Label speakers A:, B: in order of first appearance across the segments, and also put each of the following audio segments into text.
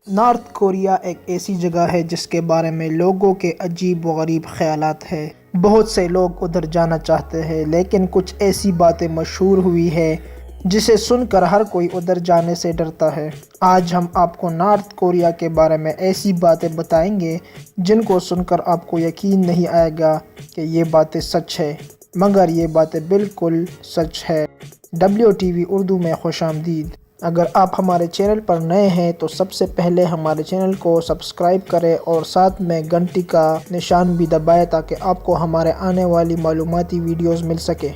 A: North Korea ایک ایسی جگہ ہے جس کے بارے میں لوگوں کے عجیب و غریب خیالات ہیں۔ بہت سے لوگ ادھر جانا چاہتے ہیں، لیکن کچھ ایسی باتیں مشہور ہوئی ہیں جسے سن کر ہر کوئی ادھر جانے سے ڈرتا ہے۔ آج ہم آپ کو نارتھ کوریا کے بارے میں ایسی باتیں بتائیں گے جن کو سن کر آپ کو یقین نہیں آئے گا کہ یہ باتیں سچ ہے، مگر یہ باتیں بالکل سچ ہے۔ WTV اردو میں خوش آمدید۔ اگر آپ ہمارے چینل پر نئے ہیں تو سب سے پہلے ہمارے چینل کو سبسکرائب کریں اور ساتھ میں گھنٹی کا نشان بھی دبائیں تاکہ آپ کو ہمارے آنے والی معلوماتی ویڈیوز مل سکے۔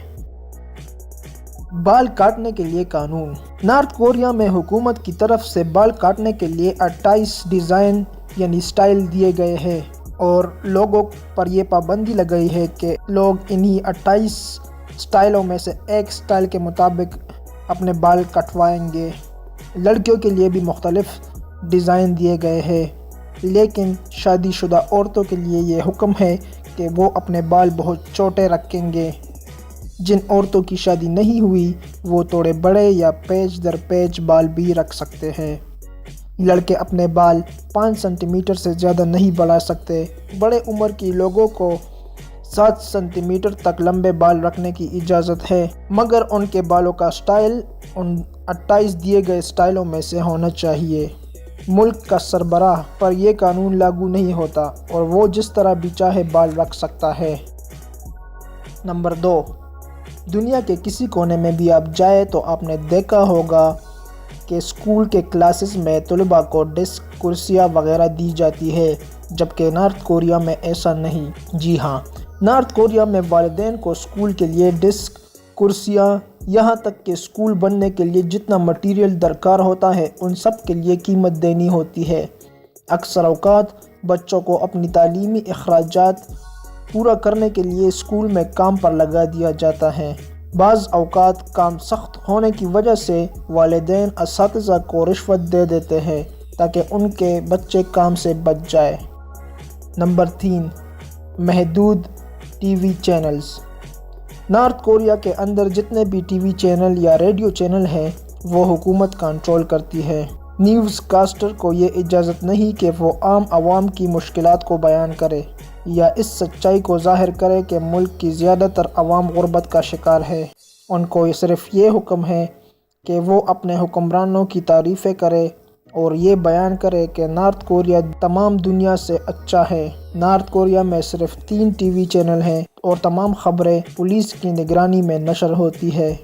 A: بال کاٹنے کے لیے قانون۔ نارتھ کوریا میں حکومت کی طرف سے بال کاٹنے کے لیے 28 ڈیزائن یعنی سٹائل دیے گئے ہیں اور لوگوں پر یہ پابندی لگائی ہے کہ لوگ انہی 28 سٹائلوں میں سے ایک سٹائل کے مطابق اپنے بال کٹوائیں گے۔ لڑکیوں کے لیے بھی مختلف ڈیزائن دیے گئے ہیں، لیکن شادی شدہ عورتوں کے لیے یہ حکم ہے کہ وہ اپنے بال بہت چھوٹے رکھیں گے۔ جن عورتوں کی شادی نہیں ہوئی وہ تھوڑے بڑے یا پیچ در پیچ بال بھی رکھ سکتے ہیں۔ لڑکے اپنے بال 5 سینٹی میٹر سے زیادہ نہیں بڑھا سکتے۔ بڑے عمر کی لوگوں کو 7 سینٹی میٹر تک لمبے بال رکھنے کی اجازت ہے، مگر ان کے بالوں کا سٹائل ان 28 دیے گئے سٹائلوں میں سے ہونا چاہیے۔ ملک کا سربراہ پر یہ قانون لاگو نہیں ہوتا اور وہ جس طرح بھی چاہے بال رکھ سکتا ہے۔ نمبر 2، دنیا کے کسی کونے میں بھی آپ جائیں تو آپ نے دیکھا ہوگا کہ اسکول کے کلاسز میں طلباء کو ڈیسک، کرسیاں وغیرہ دی جاتی ہے، جبکہ نارتھ کوریا میں ایسا نہیں۔ جی ہاں، نارتھ کوریا میں والدین کو اسکول کے لیے ڈیسک، کرسیاں، یہاں تک کہ اسکول بننے کے لیے جتنا مٹیریل درکار ہوتا ہے ان سب کے لیے قیمت دینی ہوتی ہے۔ اکثر اوقات بچوں کو اپنی تعلیمی اخراجات پورا کرنے کے لیے اسکول میں کام پر لگا دیا جاتا ہے۔ بعض اوقات کام سخت ہونے کی وجہ سے والدین اساتذہ کو رشوت دے دیتے ہیں تاکہ ان کے بچے کام سے بچ جائے۔ نمبر 3، محدود T V channels. North Korea کے اندر جتنے بھی ٹی وی چینل یا ریڈیو چینل ہیں وہ حکومت کنٹرول کرتی ہے۔ نیوز کاسٹر کو یہ اجازت نہیں کہ وہ عام عوام کی مشکلات کو بیان کرے یا اس سچائی کو ظاہر کرے کہ ملک کی زیادہ تر عوام غربت کا شکار ہے۔ ان کو صرف یہ حکم ہے کہ وہ اپنے حکمرانوں کی تعریفیں کرے اور یہ بیان کرے کہ نارتھ کوریا تمام دنیا سے اچھا ہے۔ نارتھ کوریا میں صرف 3 ٹی وی چینل ہیں اور تمام خبریں پولیس کی نگرانی میں نشر ہوتی ہے۔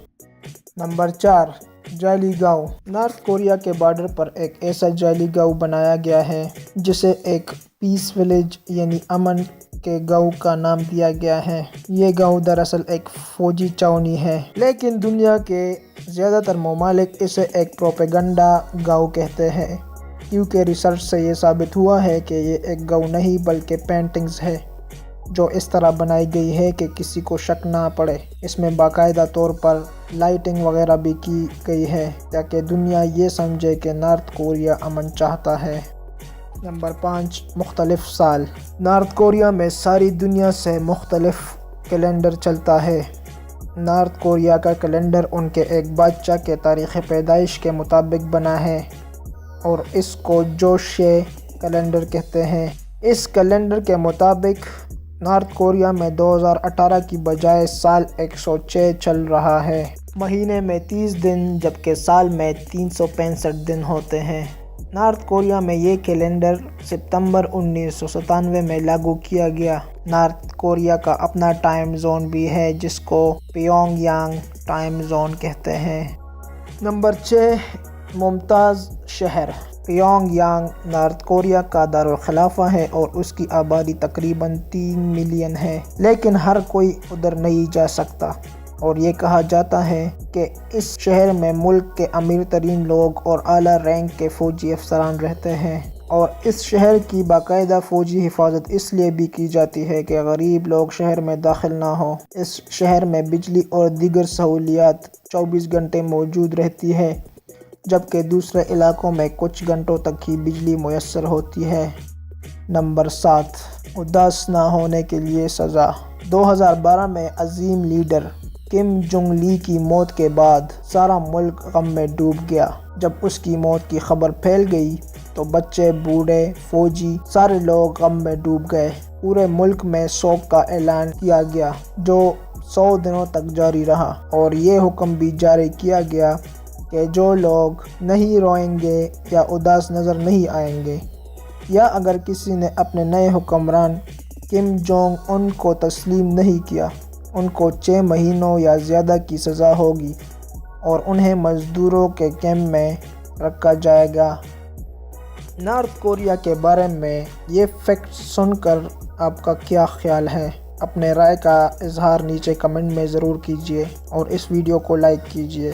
A: نمبر 4، جعلی گاؤں۔ نارتھ کوریا کے بارڈر پر ایک ایسا جعلی گاؤں بنایا گیا ہے جسے ایک پیس ولیج یعنی امن کے گاؤں کا نام دیا گیا ہے۔ یہ گاؤں دراصل ایک فوجی چھاؤنی ہے، لیکن دنیا کے زیادہ تر ممالک اسے ایک پروپیگنڈا گاؤں کہتے ہیں، کیونکہ ریسرچ سے یہ ثابت ہوا ہے کہ یہ ایک گاؤں نہیں بلکہ پینٹنگز ہے جو اس طرح بنائی گئی ہے کہ کسی کو شک نہ پڑے۔ اس میں باقاعدہ طور پر لائٹنگ وغیرہ بھی کی گئی ہے تاکہ دنیا یہ سمجھے کہ نارتھ کوریا امن چاہتا ہے۔ نمبر 5، مختلف سال۔ نارتھ کوریا میں ساری دنیا سے مختلف کیلنڈر چلتا ہے۔ نارتھ کوریا کا کیلنڈر ان کے ایک بادشاہ کے تاریخ پیدائش کے مطابق بنا ہے اور اس کو جوشے کیلنڈر کہتے ہیں۔ اس کیلنڈر کے مطابق نارتھ کوریا میں 2018 کی بجائے سال 106 چل رہا ہے۔ مہینے میں 30 دن جبکہ سال میں 365 دن ہوتے ہیں۔ نارتھ کوریا میں یہ کیلنڈر ستمبر 1997 میں لاگو کیا گیا۔ نارتھ کوریا کا اپنا ٹائم زون بھی ہے جس کو پیونگ یانگ ٹائم زون کہتے ہیں۔ نمبر 6، ممتاز شہر۔ پیونگ یانگ نارتھ کوریا کا دارالخلافہ ہے اور اس کی آبادی تقریباً 3 ملین ہے، لیکن ہر کوئی ادھر نہیں جا سکتا اور یہ کہا جاتا ہے کہ اس شہر میں ملک کے امیر ترین لوگ اور اعلیٰ رینک کے فوجی افسران رہتے ہیں، اور اس شہر کی باقاعدہ فوجی حفاظت اس لیے بھی کی جاتی ہے کہ غریب لوگ شہر میں داخل نہ ہوں۔ اس شہر میں بجلی اور دیگر سہولیات 24 گھنٹے موجود رہتی ہے، جبکہ دوسرے علاقوں میں کچھ گھنٹوں تک ہی بجلی میسر ہوتی ہے۔ نمبر 7، اداس نہ ہونے کے لیے سزا۔ 2012 میں عظیم لیڈر کم جونگ لی کی موت کے بعد سارا ملک غم میں ڈوب گیا۔ جب اس کی موت کی خبر پھیل گئی تو بچے، بوڑھے، فوجی سارے لوگ غم میں ڈوب گئے۔ پورے ملک میں سوگ کا اعلان کیا گیا جو 100 دنوں تک جاری رہا، اور یہ حکم بھی جاری کیا گیا کہ جو لوگ نہیں روئیں گے یا اداس نظر نہیں آئیں گے، یا اگر کسی نے اپنے نئے حکمران کم جونگ ان کو تسلیم نہیں کیا، ان کو 6 مہینوں یا زیادہ کی سزا ہوگی اور انہیں مزدوروں کے کیمپ میں رکھا جائے گا۔ نارتھ کوریا کے بارے میں یہ فیکٹ سن کر آپ کا کیا خیال ہے؟ اپنے رائے کا اظہار نیچے کمنٹ میں ضرور کیجیے اور اس ویڈیو کو لائک کیجیے۔